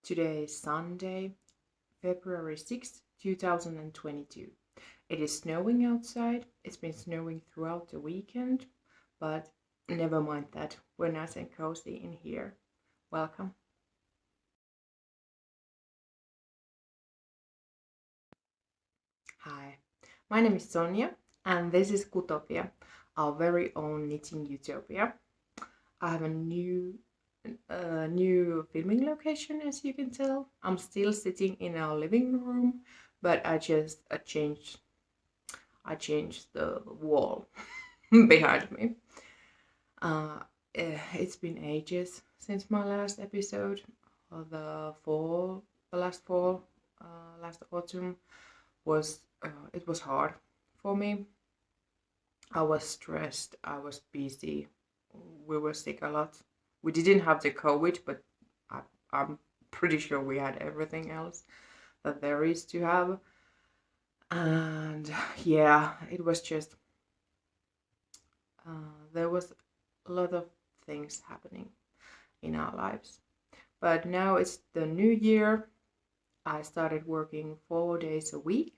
Today is Sunday, February 6th, 2022. It is snowing outside. It's been snowing throughout the weekend, but never mind that. We're nice and cozy in here. Welcome. Hi, my name is Sonia, and this is Kutopia, our very own knitting utopia. I have a new filming location, as you can tell. I'm still sitting in our living room, but I changed the wall behind me. It's been ages since my last episode. Last autumn was it was hard for me. I was stressed. I was busy. We were sick a lot. We didn't have the COVID, but I'm pretty sure we had everything else that there is to have. And yeah, it was just there was a lot of things happening in our lives. But now it's the new year. I started working 4 days a week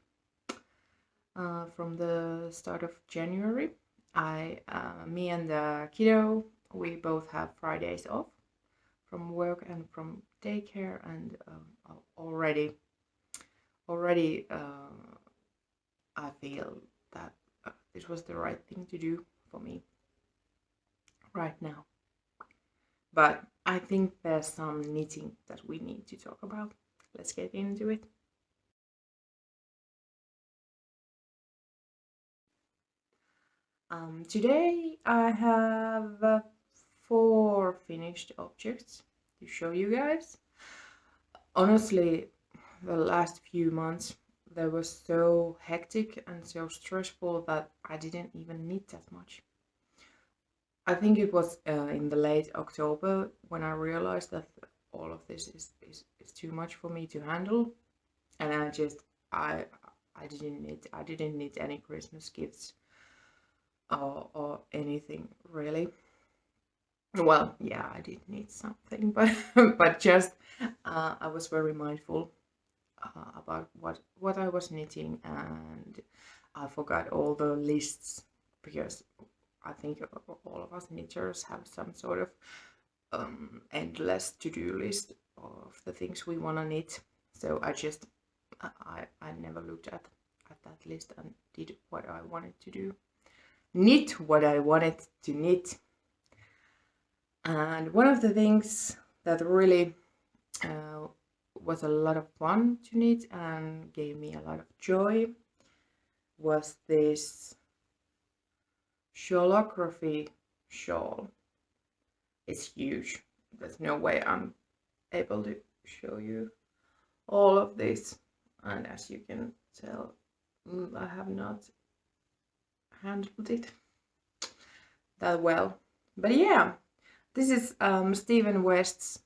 from the start of January. Me and the kiddo, we both have Fridays off from work and from daycare, and already I feel that this was the right thing to do for me right now. But I think there's some knitting that we need to talk about. Let's get into it. Today I have 4 finished objects to show you guys. Honestly, the last few months they were so hectic and so stressful that I didn't even knit that much. I think it was in the late October when I realized that all of this is too much for me to handle, and I didn't knit any Christmas gifts or anything really. Well, yeah, I did need something, but but just I was very mindful about what I was knitting, and I forgot all the lists because I think all of us knitters have some sort of endless to-do list of the things we want to knit. So I never looked at that list and did what I wanted to do. Knit what I wanted to knit. And one of the things that really was a lot of fun to knit and gave me a lot of joy was this Shawlography shawl. It's huge. There's no way I'm able to show you all of this, and as you can tell, I have not handled it that well. But yeah, this is Stephen West's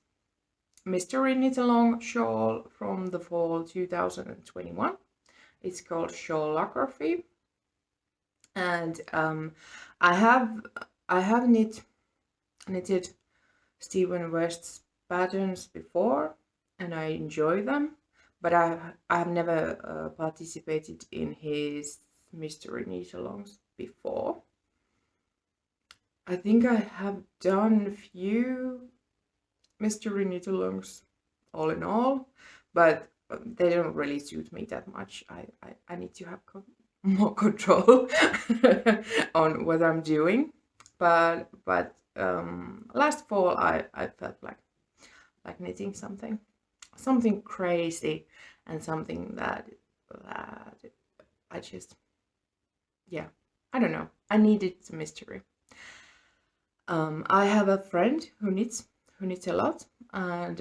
mystery knit along shawl from the fall 2021. It's called Shawlography, and I have knitted Stephen West's patterns before, and I enjoy them, but I've never participated in his mystery knit alongs before. I think I have done a few mystery knit alongs all in all, but they don't really suit me that much. I need to have more control on what I'm doing. But last fall I felt like knitting something crazy and something that I just, yeah, I don't know. I needed the mystery. I have a friend who knits a lot, and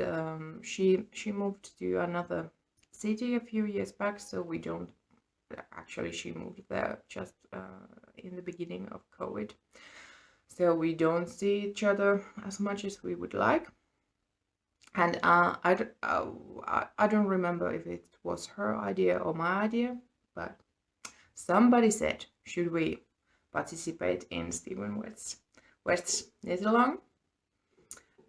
she moved to another city a few years back, so we don't actually, she moved there just in the beginning of COVID, so we don't see each other as much as we would like. And I don't remember if it was her idea or my idea, but somebody said, should we participate in Stephen West's knit along?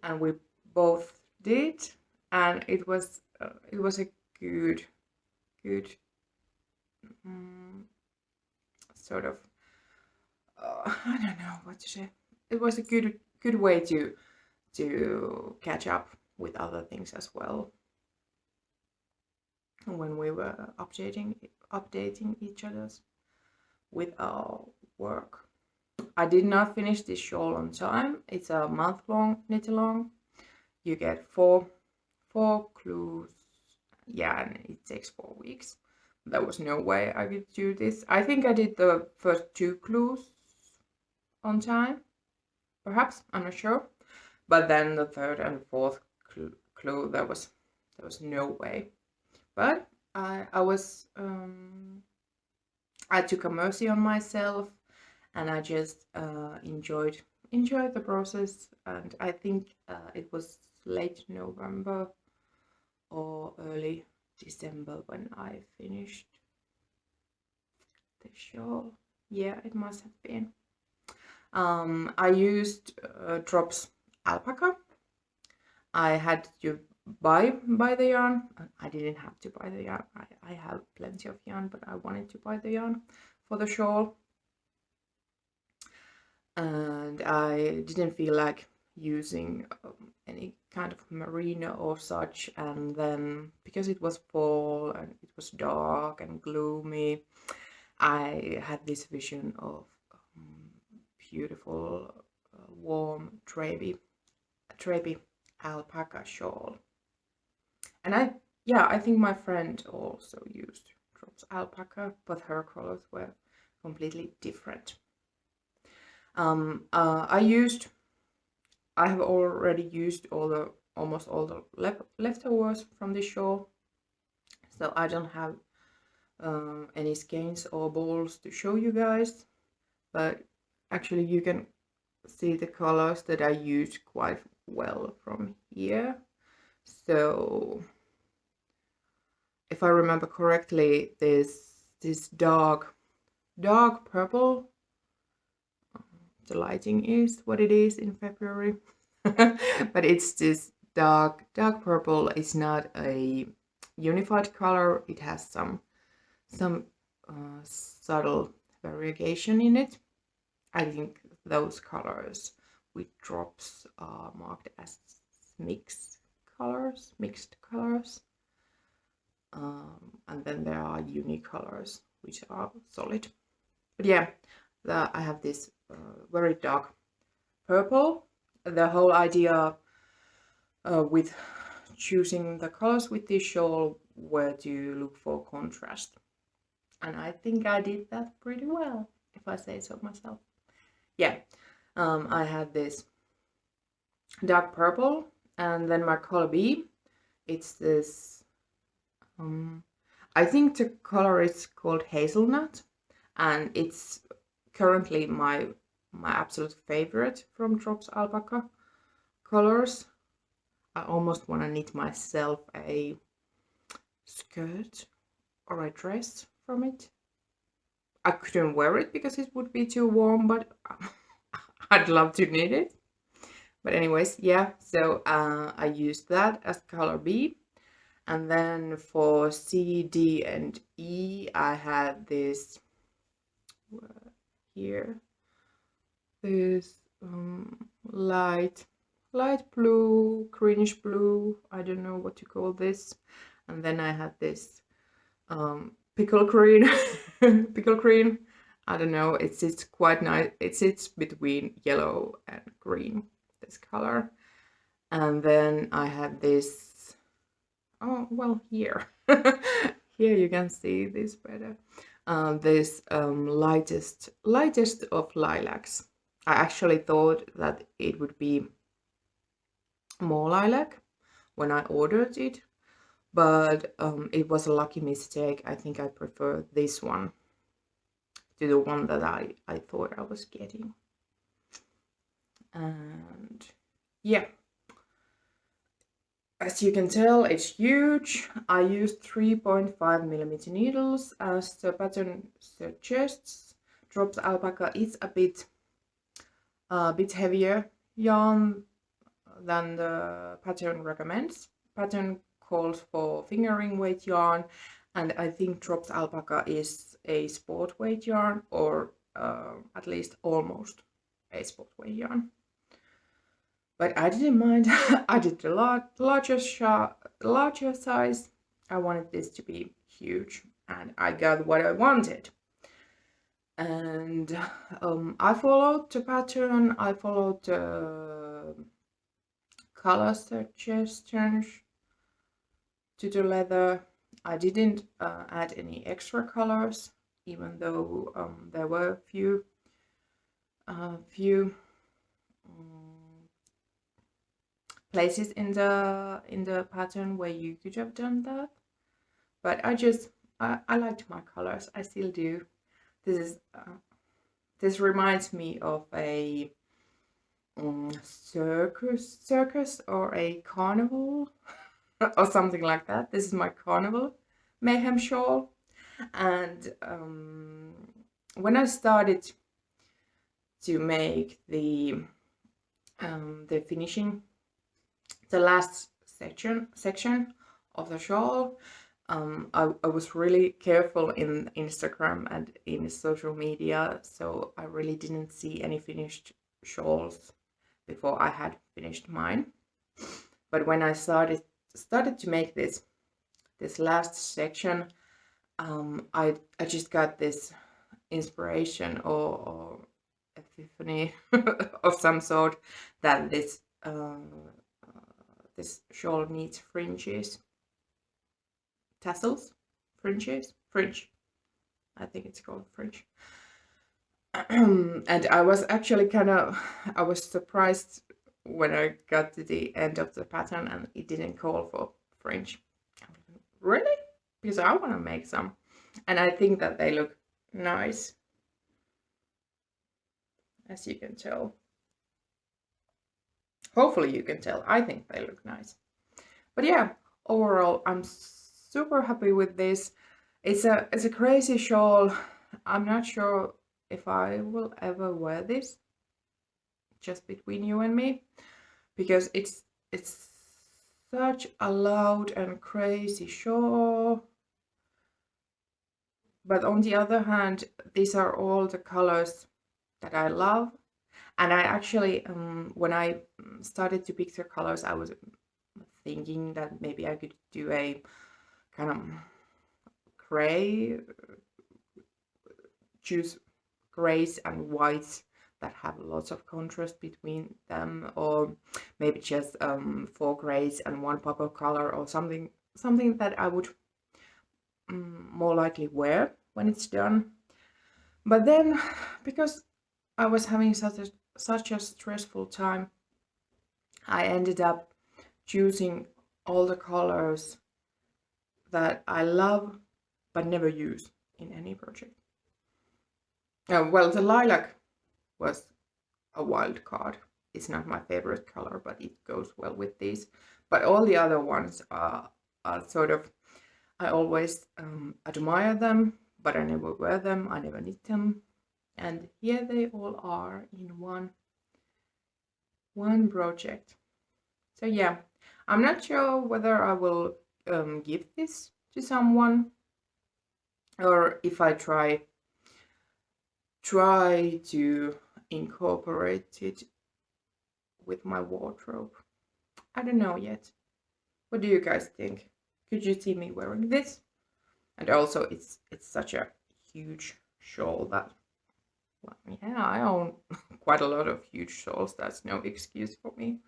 And we both did, and it was a good sort of I don't know what to say. It was a good way to catch up with other things as well when we were updating each other's with our work. I did not finish this shawl on time. It's a month-long knit along. You get four clues. Yeah, and it takes 4 weeks. There was no way I could do this. I think I did the first 2 clues on time. Perhaps, I'm not sure. But then the third and fourth clue, there was no way. But I took a mercy on myself, and I just enjoyed the process. And I think it was late November or early December when I finished the shawl. Yeah, it must have been. I used Drops alpaca. I had to buy the yarn. I didn't have to buy the yarn. I have plenty of yarn, but I wanted to buy the yarn for the shawl. And I didn't feel like using any kind of merino or such. And then because it was fall and it was dark and gloomy, I had this vision of beautiful warm drapey alpaca shawl. And I think my friend also used Drops alpaca, but her colors were completely different. I have already used almost all the leftovers from this shawl, so I don't have any skeins or balls to show you guys, but actually you can see the colors that I used quite well from here. So if I remember correctly, this dark purple, the lighting is what it is in February, but it's this dark purple. It's not a unified color. It has some subtle variation in it. I think those colors with drops are marked as mixed colors. And then there are unique colors which are solid. But yeah, I have this very dark purple. The whole idea with choosing the colors with this shawl were to look for contrast. And I think I did that pretty well, if I say so myself. Yeah, I had this dark purple, and then my color B, it's this, I think the color is called hazelnut, and it's currently my absolute favorite from Drops alpaca colors. I almost want to knit myself a skirt or a dress from it. I couldn't wear it because it would be too warm, but I'd love to knit it. But anyways, yeah, so I used that as color B. And then for C, D, and E, I had this here, this light blue, greenish blue, I don't know what to call this. And then I had this pickle green, I don't know, it's quite nice. It sits between yellow and green, this color. And then I had this, oh well, here here you can see this better. This lightest of lilacs. I actually thought that it would be more lilac when I ordered it, but it was a lucky mistake. I think I prefer this one to the one that I thought I was getting. And yeah, as you can tell, it's huge. I used 3.5mm needles as the pattern suggests. Drops alpaca is a bit heavier yarn than the pattern recommends. pattern calls for fingering weight yarn, and I think Drops Alpaca is a sport weight yarn, or at least almost a sport weight yarn. But I didn't mind. I did the larger size. I wanted this to be huge, and I got what I wanted. And I followed the pattern. I followed the color suggestions to the leather. I didn't add any extra colors, even though there were a few places in the pattern where you could have done that. But I liked my colors. I still do. This reminds me of a circus or a carnival or something like that. This is my carnival mayhem shawl, and when I started to make the finishing, the last section of the shawl, I was really careful in Instagram and in social media, so I really didn't see any finished shawls before I had finished mine. But when I started to make this last section, I just got this inspiration or epiphany of some sort that this shawl needs fringes. Tassels, fringe. I think it's called fringe. And I was actually I was surprised when I got to the end of the pattern and it didn't call for fringe. Really? Because I want to make some, and I think that they look nice, as you can tell. Hopefully you can tell. I think they look nice. But yeah, overall, I'm super happy with this. It's a crazy shawl. I'm not sure if I will ever wear this, just between you and me, because it's such a loud and crazy shawl. But on the other hand, these are all the colors that I love. And I actually, when I started to pick the colors, I was thinking that maybe I could do a kind of gray, choose grays and whites that have lots of contrast between them, or maybe just 4 grays and 1 pop of color, or something that I would more likely wear when it's done. But then, because I was having such a stressful time, I ended up choosing all the colors that I love but never use in any project. Well, the lilac was a wild card. It's not my favorite color, but it goes well with these. But all the other ones are sort of, I always admire them, but I never wear them, I never knit them. And here they all are in one project. So yeah, I'm not sure whether I will give this to someone, or if I try to incorporate it with my wardrobe. I don't know yet. What do you guys think? Could you see me wearing this? And also, it's such a huge shawl that, well, yeah, I own quite a lot of huge shawls. That's no excuse for me.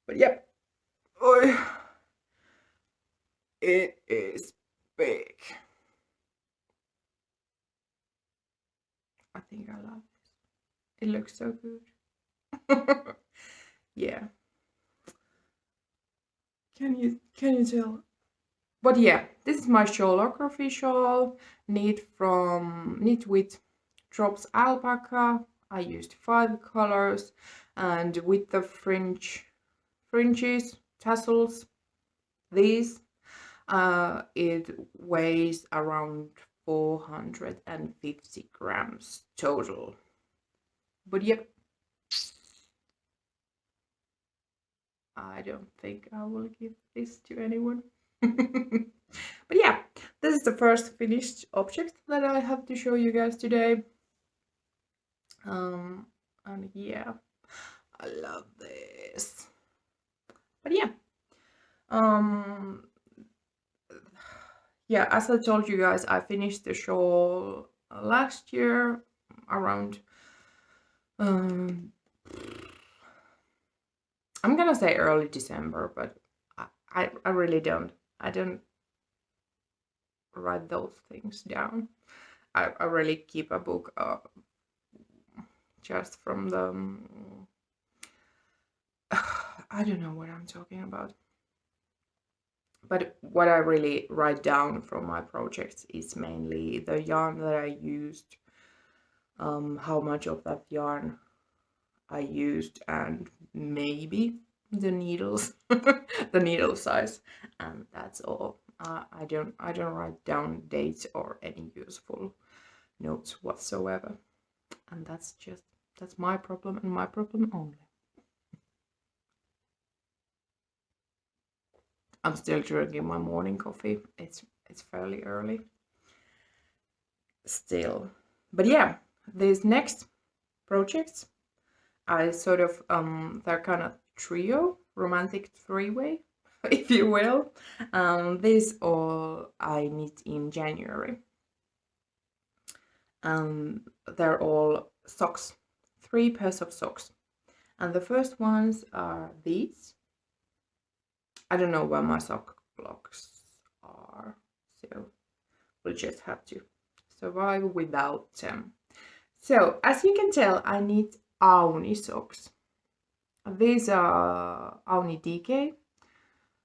But yeah, it is big. I think I love this. It looks so good. Yeah. Can you tell? But yeah, this is my Shawlography shawl, knit with Drops Alpaca. I used 5 colors, and with the fringes, tassels, these, it weighs around 450 grams total. But yep, I don't think I will give this to anyone. But yeah, this is the first finished object that I have to show you guys today. And yeah, I love this. But yeah, yeah, as I told you guys, I finished the shawl last year around I'm gonna say early December, but I really don't. I don't write those things down. I really keep a book just from the I don't know what I'm talking about. But what I really write down from my projects is mainly the yarn that I used, how much of that yarn I used, and maybe the needles, the needle size, and that's all. I don't write down dates or any useful notes whatsoever, and that's my problem and my problem only. I'm still drinking my morning coffee. It's fairly early still, but yeah, these next projects I sort of they're kind of trio, romantic three-way, if you will. These all I knit in January. They're all socks, 3 pairs of socks, and the first ones are these. I don't know where my sock blocks are, so we'll just have to survive without them. So as you can tell, I knit Auni socks. These are Auni DK.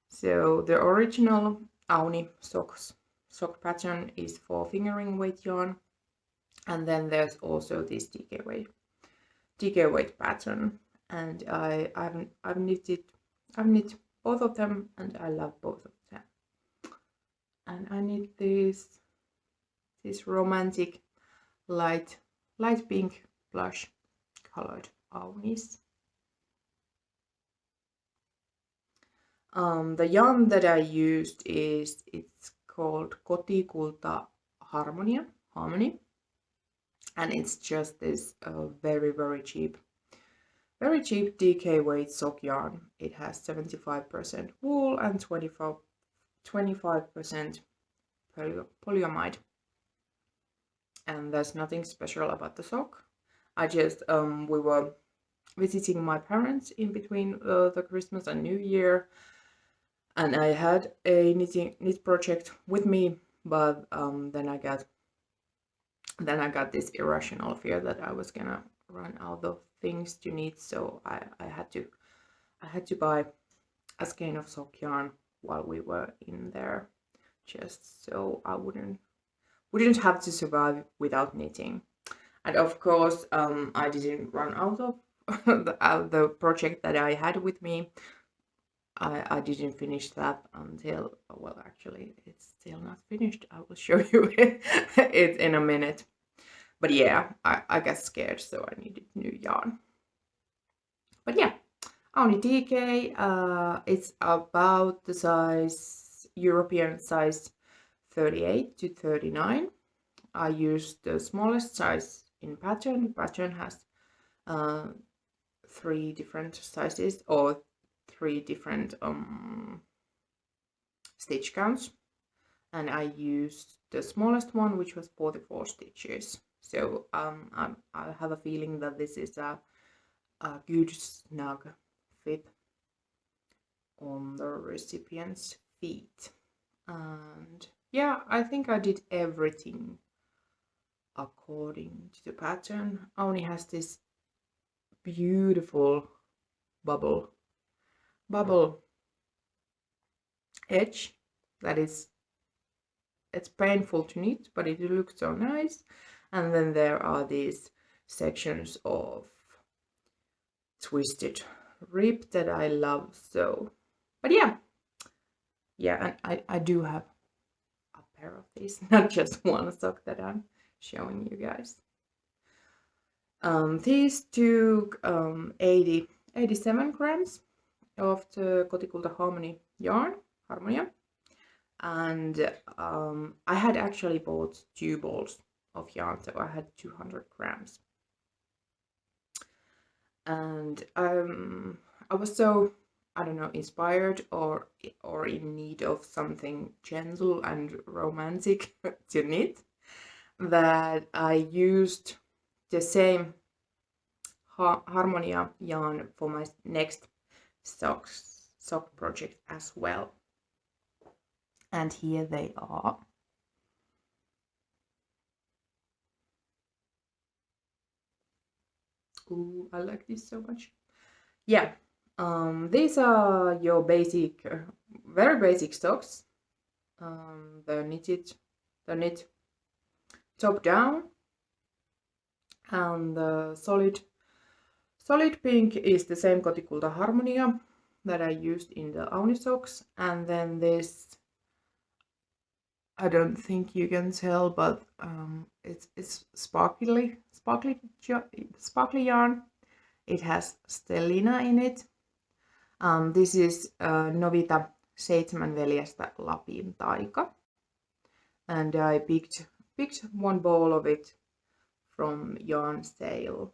So the original Auni sock pattern is for fingering weight yarn, and then there's also this DK weight pattern, and I've knit both of them, and I love both of them. And I knit this romantic light pink blush colored Aunis. The yarn that I used it's called Kotikulta Harmonia, and it's just this very cheap DK weight sock yarn. It has 75% wool and 25% polyamide, and there's nothing special about the sock. I just we were visiting my parents in between the Christmas and New Year, and I had a knit project with me, but then I got this irrational fear that I was gonna run out of things to knit, so I had to buy a skein of sock yarn while we were in there, just so I wouldn't have to survive without knitting. And of course, I didn't run out of the project that I had with me. I didn't finish that until, well, actually, it's still not finished. I will show you it in a minute. But yeah, I got scared, so I needed new yarn. But yeah, only DK, it's about the size, European size 38 to 39. I used the smallest size in pattern. Pattern has 3 different sizes, or 3 different stitch counts, and I used the smallest one, which was 44 stitches. So I have a feeling that this is a good snug fit on the recipient's feet. And yeah, I think I did everything according to the pattern. Only has this beautiful bubble edge that it's painful to knit, but it looks so nice. And then there are these sections of twisted rib that I love so. But yeah, and I do have a pair of these, not just one sock that I'm showing you guys. These took 87 grams. of the Kotikulta Harmonia, and I had actually bought 2 balls of yarn, so I had 200 grams. And I was so, I don't know, inspired or in need of something gentle and romantic to knit, that I used the same Harmonia yarn for my next sock project as well. And here they are. Ooh, I like this so much. Yeah, these are your basic, very basic socks. The knit top down, and the solid pink is the same Kotikulta Harmonia that I used in the Auni socks, and then this, I don't think you can tell, but it's sparkly yarn. It has stellina in it. This is Novita 7 veljestä Lapin taika, and I picked 1 ball of it from yarn sale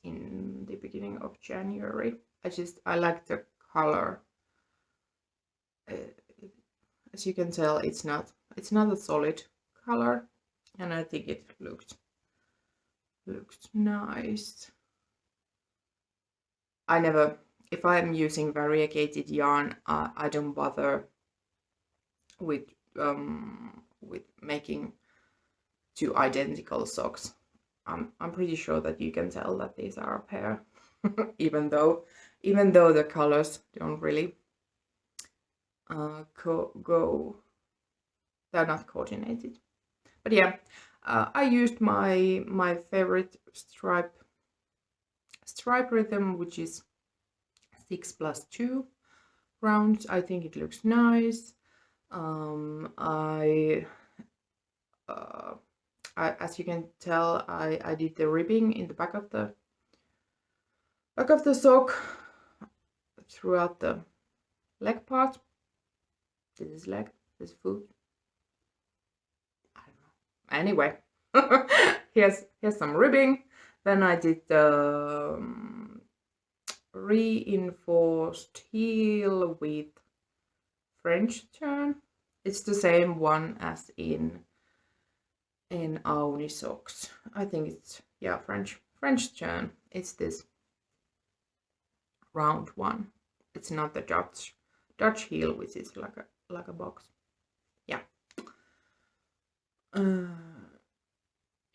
in the beginning of January. I like the color. As you can tell, it's not a solid color, and I think it looks nice. If I'm using variegated yarn, I don't bother with making 2 identical socks. I'm pretty sure that you can tell that these are a pair, even though the colors don't really go. They're not coordinated. But yeah, I used my favorite stripe rhythm, which is 6+2 rounds. I think it looks nice. As you can tell, I did the ribbing in the back of the sock throughout the leg part. This is leg, this is foot. I don't know. Anyway, here's some ribbing. Then I did the reinforced heel with French turn. It's the same one as in Auni socks. I think it's, yeah, French turn. It's this round one. It's not the Dutch heel, which is like a box. Yeah.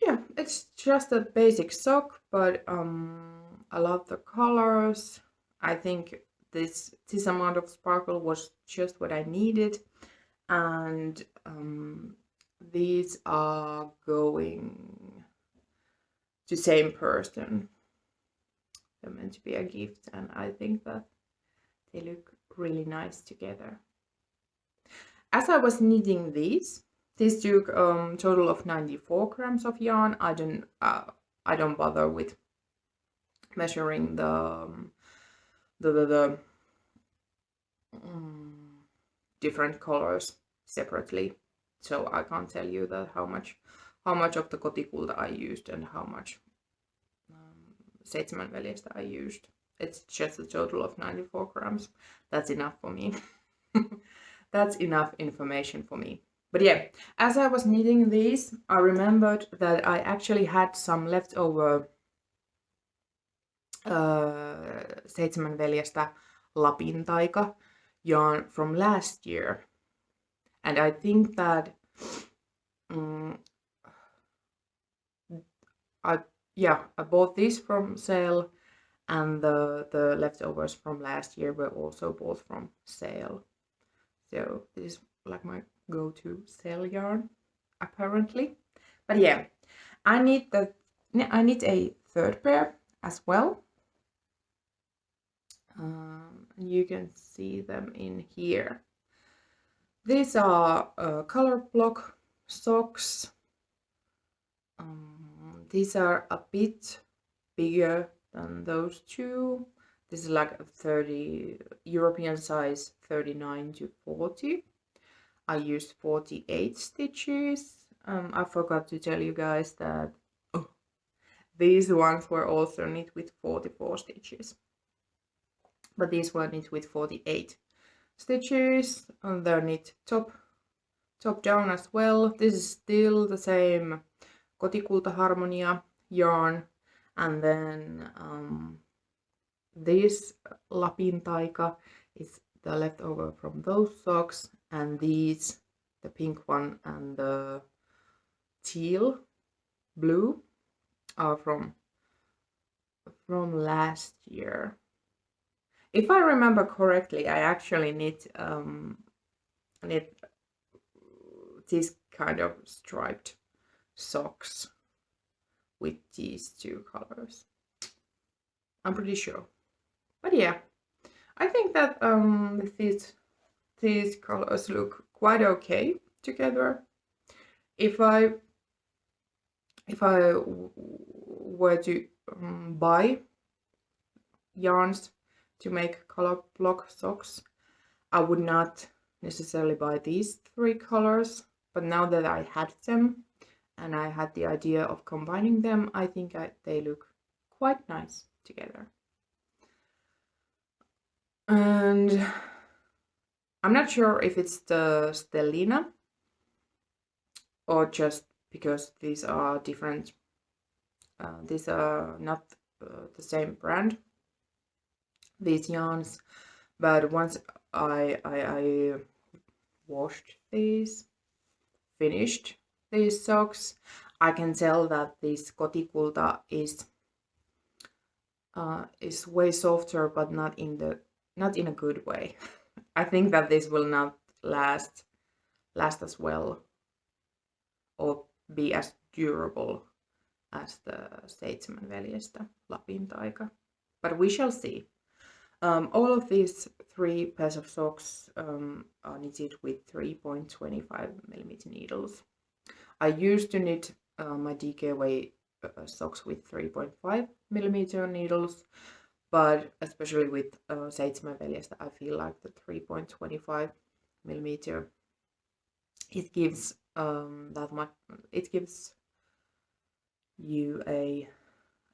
Yeah, it's just a basic sock, but I love the colors. I think this amount of sparkle was just what I needed, and these are going to same person. They're meant to be a gift, and I think that they look really nice together. As I was knitting these took total of 94 grams of yarn. I don't bother with measuring the different colors separately, so I can't tell you that how much of the Kotikulta I used and how much 7 veljestä I used. It's just a total of 94 grams. That's enough for me. That's enough information for me. But yeah, as I was knitting these, I remembered that I actually had some leftover 7 veljestä Lapin taika yarn from last year, and I think that I bought these from sale, and the leftovers from last year were also bought from sale. So this is like my go-to sale yarn, apparently. But yeah, I need a third pair as well. You can see them in here. These are Colourblock Socks. These are a bit bigger than those two. This is like a 30 European size 39 to 40. I used 48 stitches. I forgot to tell you guys that these ones were also knit with 44 stitches. But these were knit with 48 stitches, and they're knit top down as well. This is still the same Kotikulta Harmonia yarn, and then this Lapin Taika is the leftover from those socks, and these, the pink one and the teal blue, are from last year. If I remember correctly, I actually knit this kind of striped socks with these two colors. I'm pretty sure. But yeah, I think that these colors look quite okay together. If I were to buy yarns to make Colourblock socks, I would not necessarily buy these three colors, but now that I had them and I had the idea of combining them, I think they look quite nice together. And I'm not sure if it's the Stellina or just because these are different. These are not the same brand, these yarns, but once I washed these, finished these socks, I can tell that this Kotikulta is way softer, but not in a good way. I think that this will not last as well or be as durable as the Seitsemän veljestä Lapin Taika, but we shall see. All of these three pairs of socks are knitted with 3.25mm needles. I used to knit my DKW socks with 3.5mm needles, but especially with Seitsemän veljestä, I feel like the 3.25mm, it gives that much. It gives you a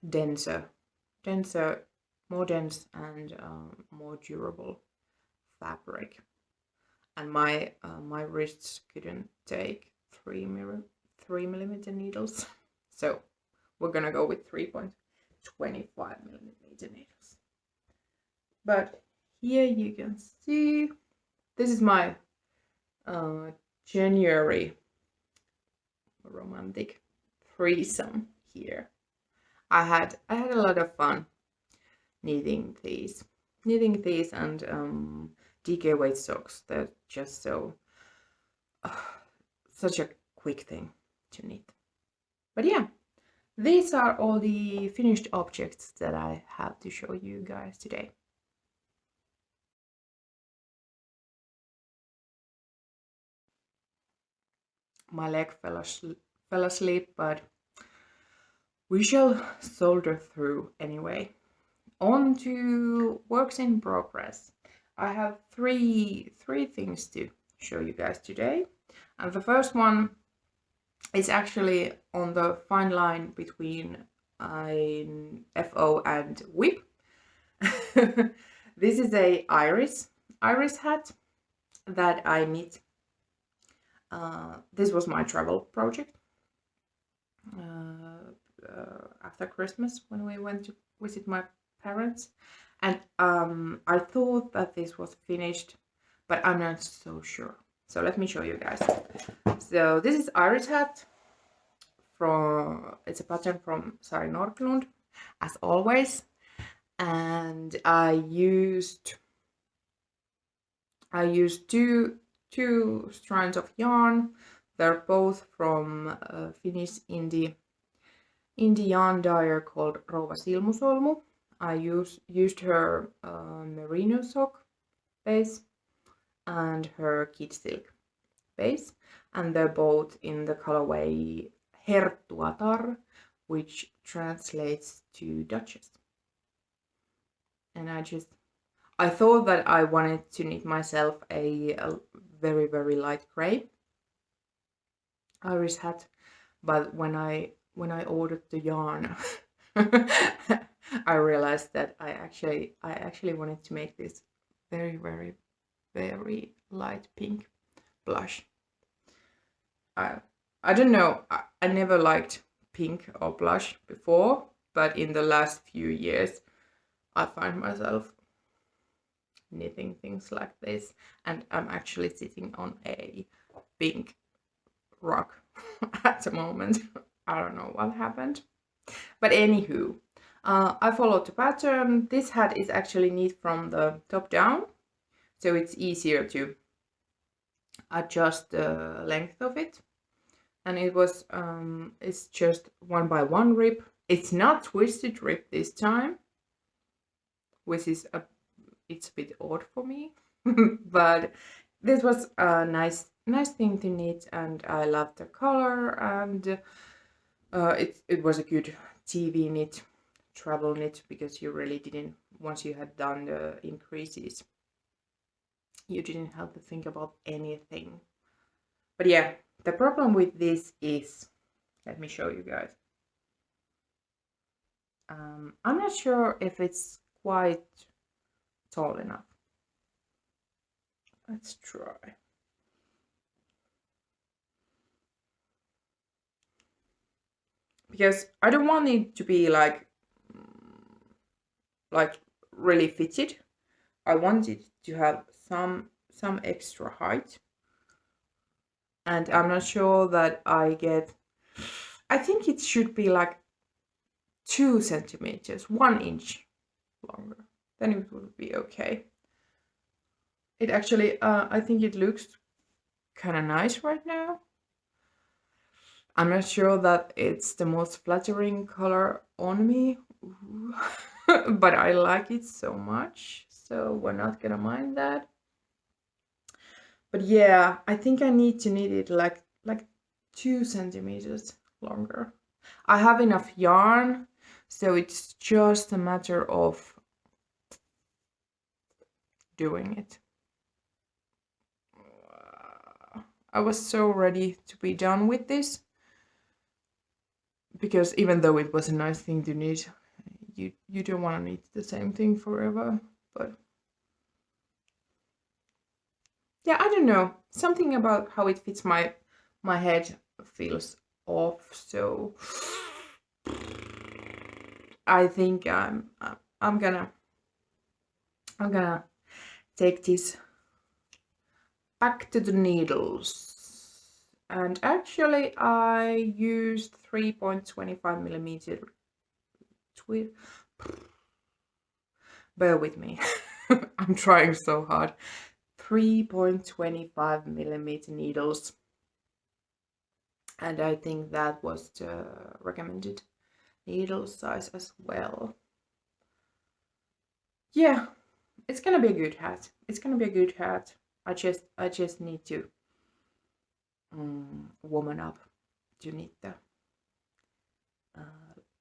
denser, more dense and more durable fabric. And my wrists couldn't take 3mm needles, so we're gonna go with 3.25mm needles. But here you can see, this is my January romantic threesome here. I had a lot of fun knitting these and DK weight socks. They're just such a quick thing to knit. But yeah, these are all the finished objects that I have to show you guys today. My leg fell asleep, but we shall soldier through anyway. On to works in progress. I have three things to show you guys today, and the first one is actually on the fine line between FO and whip. This is a iris hat that I knit. This was my travel project after Christmas when we went to visit my parents, and I thought that this was finished, but I'm not so sure. So let me show you guys. So this is iris hat it's a pattern from Sari Norklund, as always, and I used two strands of yarn. They're both from a Finnish indie yarn dyer called Rouva Silmusolmu. I used her merino sock base and her kid silk base, and they're both in the colorway Herttuatar, which translates to Duchess. and I thought that I wanted to knit myself a very, very light gray Irish hat, but when I ordered the yarn, I realized that I actually wanted to make this very, very, very light pink blush. I don't know. I never liked pink or blush before, but in the last few years, I find myself knitting things like this, and I'm actually sitting on a pink rug at the moment. I don't know what happened, but anywho, I followed the pattern. This hat is actually knit from the top down, so it's easier to adjust the length of it. And it's just 1x1 rib. It's not twisted rib this time, which is it's a bit odd for me. But this was a nice thing to knit, and I love the color, and it was a good TV knit, travel knit, because you really didn't, once you had done the increases, you didn't have to think about anything. But yeah, the problem with this is, let me show you guys. I'm not sure if it's quite tall enough. Let's try. Because I don't want it to be like really fitted. I want it to have some extra height. And I'm not sure that I think it should be like 2 centimeters, 1 inch longer. Then it would be okay. It actually, I think it looks kind of nice right now. I'm not sure that it's the most flattering color on me, but I like it so much, so we're not gonna mind that. But yeah, I think I need to knit it like 2 centimeters longer. I have enough yarn, so it's just a matter of doing it. I was so ready to be done with this, because even though it was a nice thing to knit, you don't want to knit the same thing forever. But yeah, I don't know, something about how it fits my head feels off, so I think I'm gonna take this back to the needles. And actually I used 3.25 millimeter bear with me. I'm trying so hard. 3.25 millimeter needles, and I think that was the recommended needle size as well. Yeah, it's gonna be a good hat. It's gonna be a good hat. I just need to warm up to knit the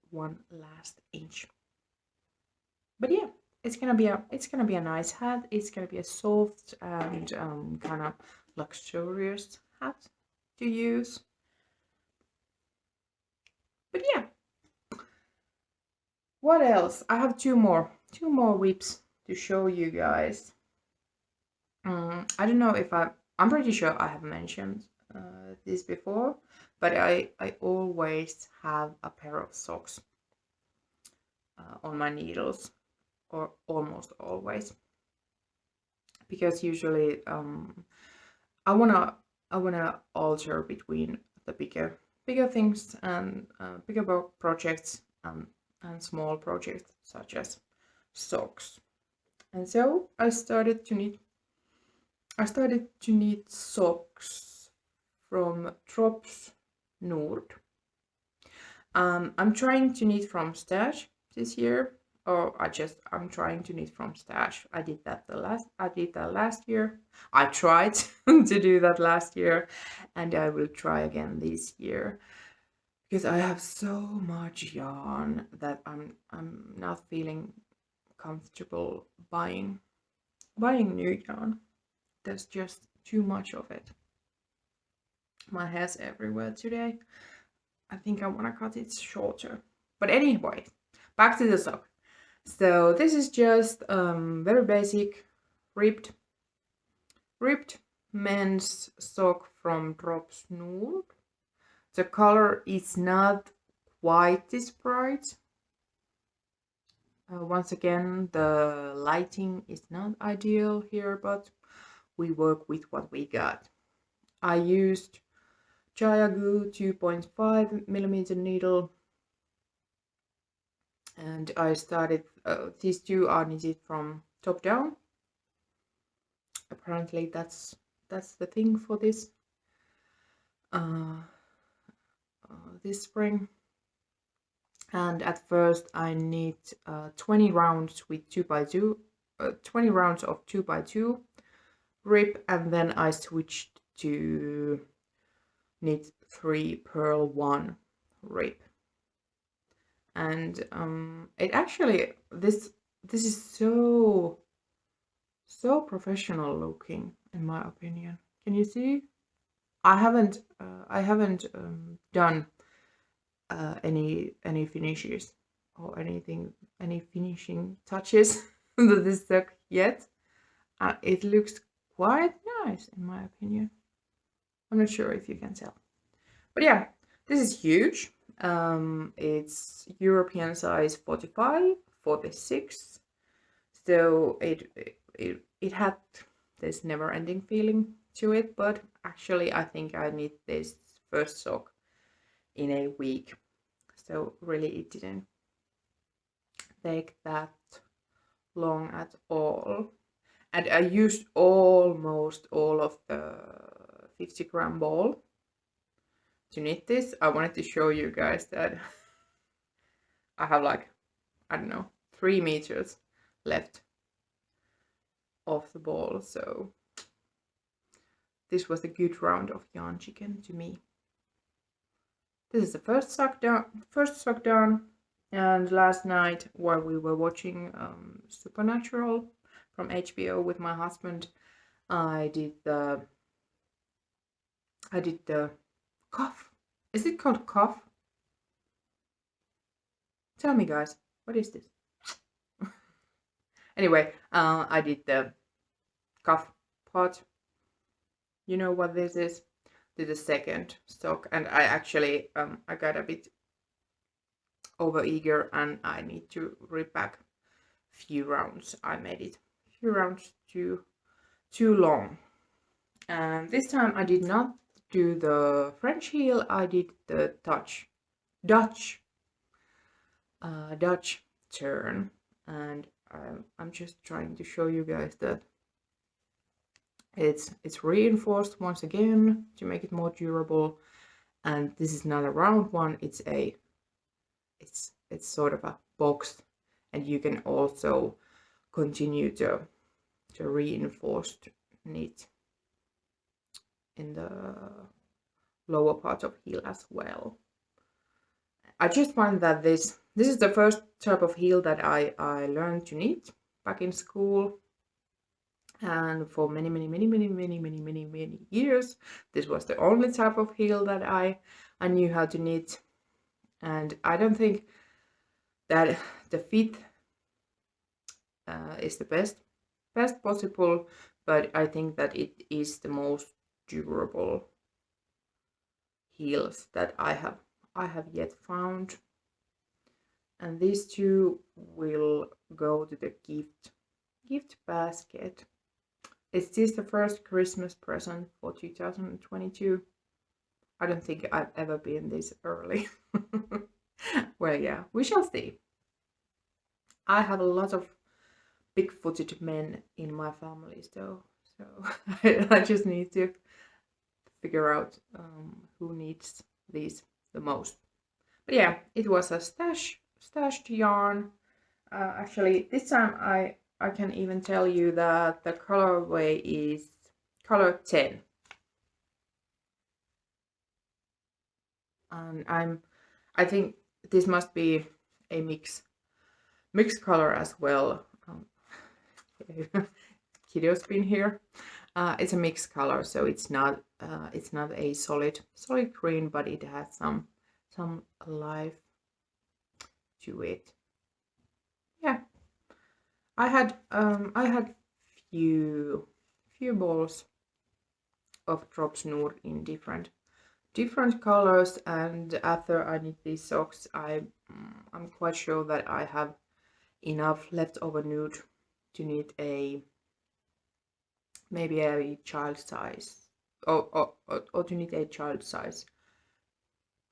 one last inch. But yeah, it's gonna be a nice hat. It's gonna be a soft and kind of luxurious hat to use. But yeah, what else? I have two more whips to show you guys. I don't know if I'm pretty sure I have mentioned this before, but I always have a pair of socks on my needles, or almost always, because usually I wanna alter between the bigger things and bigger projects and small projects such as socks. And so I started to knit socks from Drops Nord. I'm trying to knit from stash this year, or I'm trying to knit from stash. I did that last year. I tried to do that last year, and I will try again this year, because I have so much yarn that I'm not feeling comfortable buying new yarn. There's just too much of it. My hair's everywhere today. I think I want to cut it shorter. But anyway, back to the sock. So this is just very basic ribbed men's sock from Dropsnood. The color is not quite this bright. Once again, the lighting is not ideal here, but we work with what we got. I used Jayagu 2.5mm needle, and I started, these two are knitted from top down. Apparently that's the thing for this this spring. And at first I knit 20 rounds with 2x2, 20 rounds of 2x2 rib, and then I switched to knit 3 purl 1 rib. And it actually, this is so professional looking, in my opinion. Can you see? I haven't done any finishes or anything, any finishing touches to this sock yet. It looks quite nice, in my opinion. I'm not sure if you can tell, but yeah, this is huge. It's European size 45, 46. So it had this never-ending feeling to it, but actually I think I knit this first sock in a week, so really it didn't take that long at all. And I used almost all of the 50-gram ball to knit this. I wanted to show you guys that I have like, I don't know, 3 meters left of the ball, so this was a good round of yarn chicken to me. This is the first sock done, and last night while we were watching Supernatural from HBO with my husband, I did the cuff. Is it called cuff? Tell me, guys, what is this? Anyway, I did the cuff part. You know what this is? This is the second sock, and I actually I got a bit over eager and I need to rip back a few rounds. I made it a few rounds too long, and this time I did not do the French heel. I did the Dutch turn, and I'm just trying to show you guys that it's reinforced once again to make it more durable. And this is not a round one, it's sort of a box, and you can also continue to reinforced knit in the lower part of heel as well. I just find that this is the first type of heel that I learned to knit back in school, and for many years this was the only type of heel that I knew how to knit. And I don't think that the fit is the best possible, but I think that it is the most durable heels that I have yet found. And these two will go to the gift basket. Is this the first Christmas present for 2022? I don't think I've ever been this early. Well, yeah, we shall see. I have a lot of big-footed men in my family, so I just need to figure out who needs these the most. But yeah, it was a stashed yarn. Actually, this time I can even tell you that the colorway is color 10. And I think this must be a mix mixed color as well. Kiddo's been here. It's a mixed color, so it's not a solid green, but it has some life to it. Yeah, I had few balls of drops Nur in different colors, and after I knit these socks, I'm quite sure that I have enough leftover nude to knit maybe a child size, or to knit a child size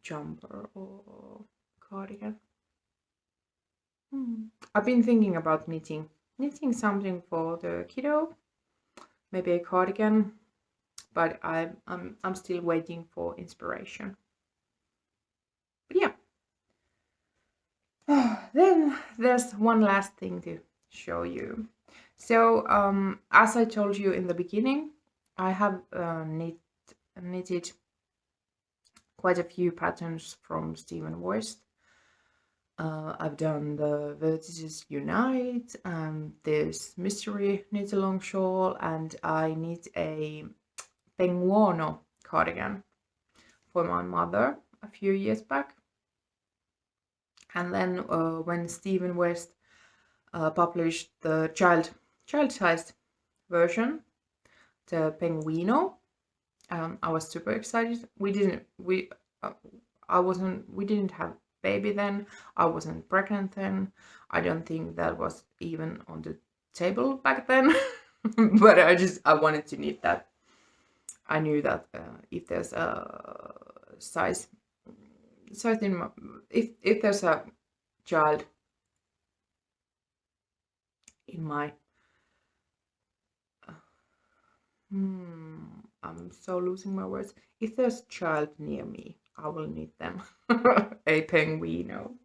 jumper or cardigan. I've been thinking about knitting something for the kiddo, maybe a cardigan, but I'm still waiting for inspiration. But yeah, then there's one last thing to show you. So as I told you in the beginning, I have knitted quite a few patterns from Stephen West. I've done the Vertices Unite, and this Mystery Knit Along shawl, and I knit a Penguono cardigan for my mother a few years back. And then when Stephen West published the child-sized version, the Penguino, I was super excited. We didn't have baby then. I wasn't pregnant then. I don't think that was even on the table back then. But I wanted to knit that. I knew that if there's a size in my, if there's a child in my I'm so losing my words. If there's a child near me, I will knit them a penguino.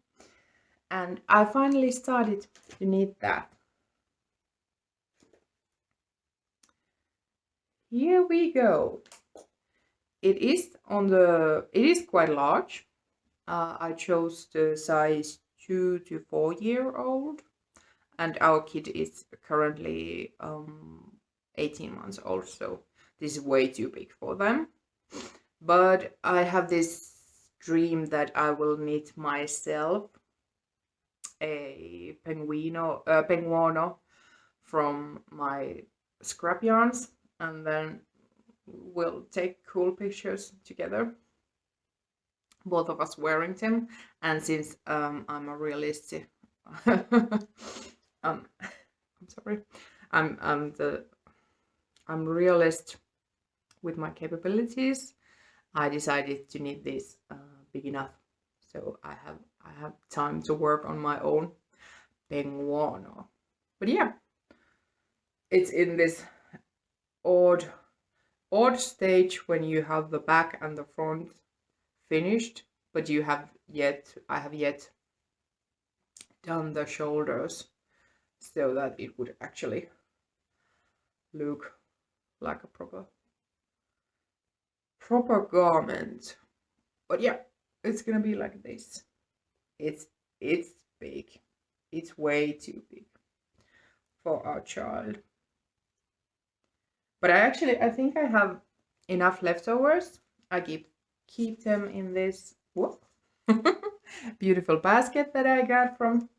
And I finally started to knit that. Here we go. It is quite large. I chose the size 2 to 4 year old, and our kid is currently 18 months old, so this is way too big for them. But I have this dream that I will knit myself a penguino from my scrap yarns, and then we'll take cool pictures together, both of us wearing them. And since I'm a realist, I'm sorry, I'm realist with my capabilities. I decided to knit this big enough, so I have time to work on my own penguino. But yeah, it's in this odd stage when you have the back and the front finished, but I have yet done the shoulders so that it would actually look like a proper garment. But yeah, it's gonna be like this. It's big. It's way too big for our child. But I think I have enough leftovers. I keep them in this beautiful basket that I got from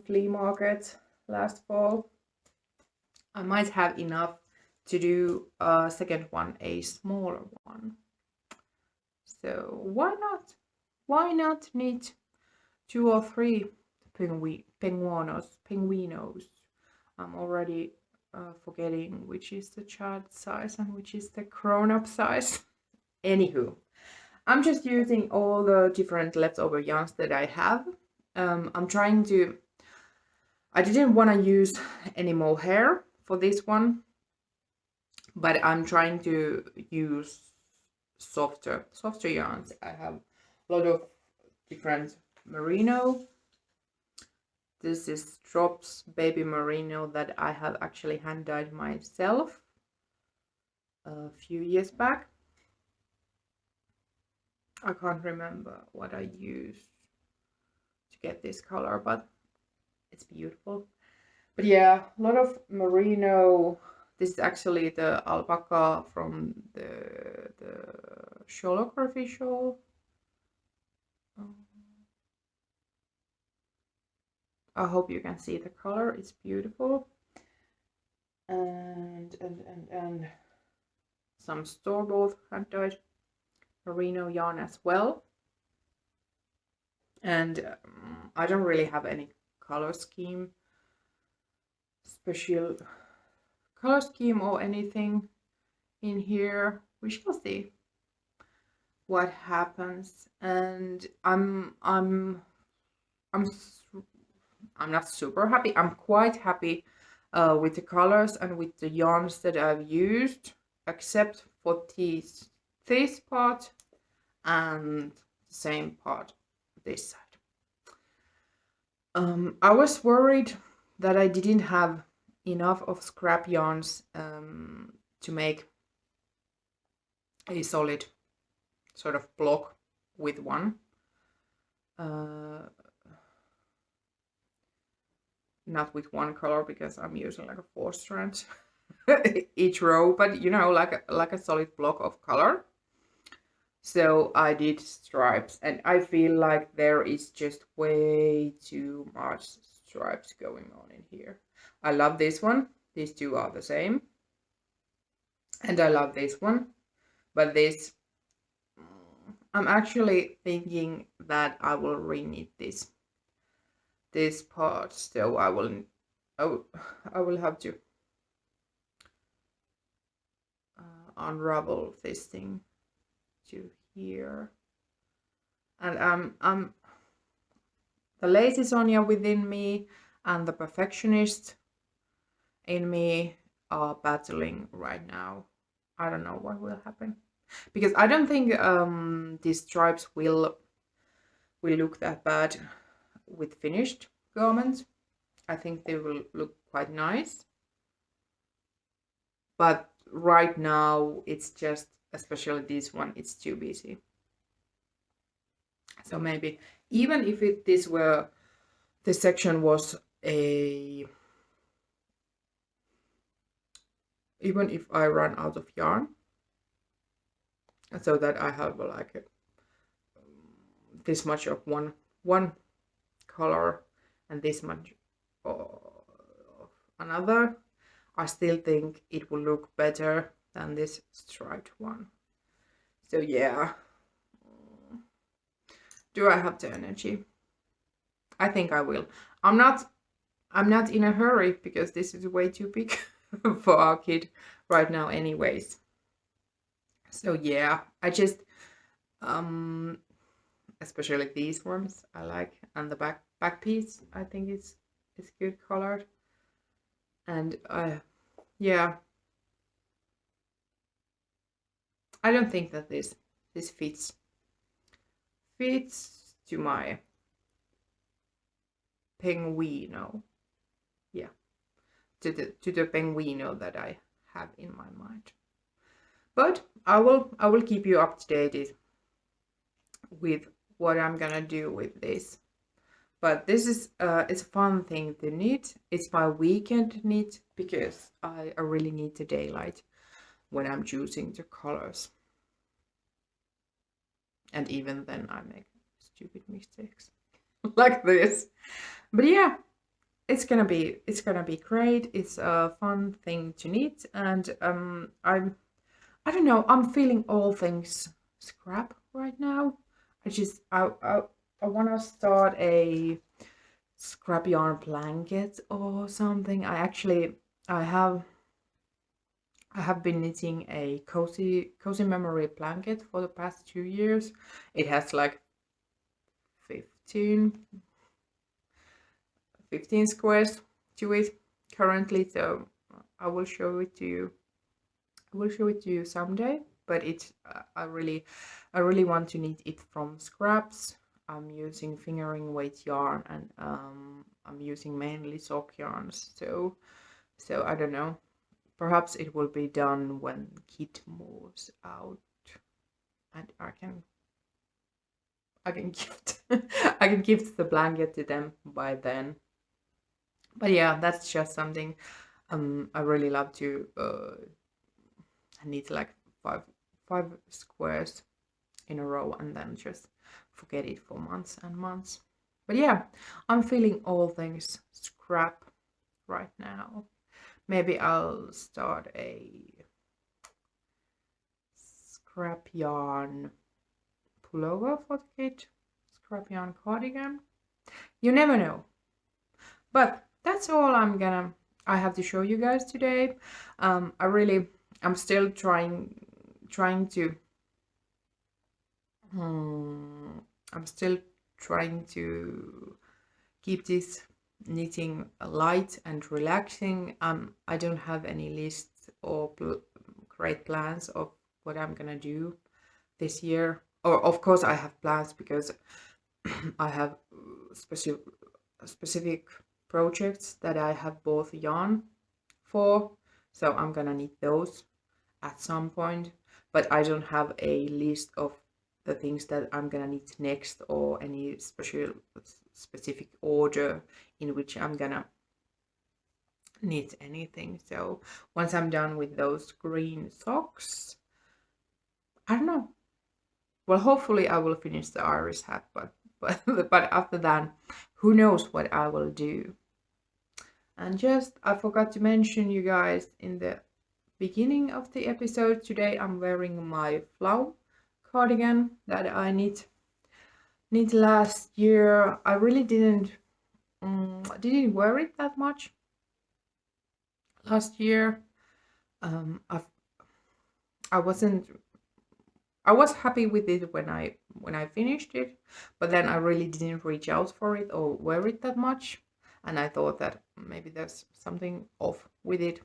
flea market last fall. I might have enough to do a second one, a smaller one. So why not knit 2 or 3 penguinos. I'm already forgetting which is the child size and which is the grown-up size. Anywho, I'm just using all the different leftover yarns that I have. I didn't want to use any mohair for this one, but I'm trying to use softer yarns. I have a lot of different merino. This is Drops Baby Merino that I have actually hand dyed myself a few years back. I can't remember what I used to get this color, but It's beautiful. But yeah, a lot of merino. This is actually the alpaca from the Shawlography shawl. I hope you can see the color. It's beautiful. And some store-bought hand-dyed merino yarn as well. And I don't really have any color scheme, special color scheme or anything in here. We shall see what happens. And I'm not super happy. I'm quite happy with the colors and with the yarns that I've used, except for this part and the same part this side. I was worried that I didn't have enough of scrap yarns to make a solid sort of block with one. Not with one color, because I'm using like a 4 strands each row, but you know, like a solid block of color. So I did stripes, and I feel like there is just way too much stripes going on in here. I love this one. These two are the same. And I love this one. But this, I'm actually thinking that I will re-knit this part. So I will have to unravel this thing to here. And the lazy Sonia within me and the perfectionist in me are battling right now. I don't know what will happen, because I don't think these stripes will look that bad with finished garments. I think they will look quite nice, but right now it's just, especially this one, it's too busy. So maybe even if this section was even if I run out of yarn, so that I have like this much of one color and this much of another, I still think it will look better than this striped one. So yeah, do I have the energy? I think I will. I'm not in a hurry, because this is way too big for our kid right now anyways. So yeah, I just especially these ones I like, and the back piece I think it's good colored. And yeah, I don't think that this fits to my penguino. Yeah, to the penguino that I have in my mind. But I will keep you up to date with what I'm gonna do with this. But this is it's a fun thing to knit. It's my weekend knit, because I really need the daylight when I'm choosing the colors. And even then I make stupid mistakes like this. But yeah, it's gonna be great. It's a fun thing to knit, and I don't know, I'm feeling all things scrap right now. I want to start a scrap yarn blanket or something. I have been knitting a cozy memory blanket for the past 2 years. It has like 15 squares to it currently, so I will show it to you. I will show it to you someday. But it's I really want to knit it from scraps. I'm using fingering weight yarn, and I'm using mainly sock yarns. So I don't know. Perhaps it will be done when kid moves out, and I can gift I can gift the blanket to them by then. But yeah, that's just something I really love to knit like five squares in a row and then just forget it for months and months. But yeah, I'm feeling all things scrap right now. Maybe I'll start a scrap yarn pullover for the kid, scrap yarn cardigan. You never know. But that's all I have to show you guys today. I'm still trying to I'm still trying to keep this knitting light and relaxing. I don't have any lists or great plans of what I'm gonna do this year. Or of course I have plans because I have specific projects that I have bought yarn for, so I'm gonna knit those at some point, but I don't have a list of the things that I'm gonna knit next or any specific order in which I'm gonna knit anything. So once I'm done with those green socks, I don't know. Well, hopefully I will finish the Irish hat, but after that, who knows what I will do. And just, I forgot to mention you guys in the beginning of the episode, today I'm wearing my flow cardigan that I knit last year. I really didn't wear it that much last year. I was happy with it when I finished it, but then I really didn't reach out for it or wear it that much, and I thought that maybe there's something off with it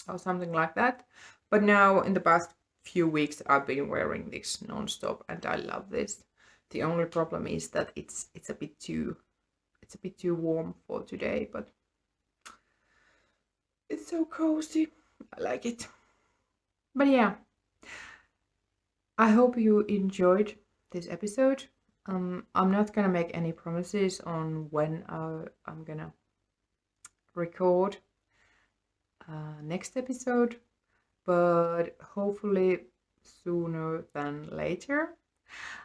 or something like that. But now in the past few weeks I've been wearing this non-stop and I love this. The only problem is that it's a bit too warm for today, but it's so cozy. I like it. But yeah, I hope you enjoyed this episode. I'm not gonna make any promises on when I'm gonna record next episode, but hopefully sooner than later.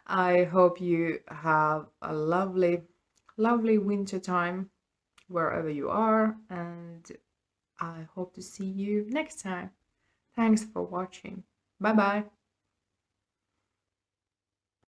I hope you have a lovely winter time wherever you are, and I hope to see you next time. Thanks for watching. Bye bye.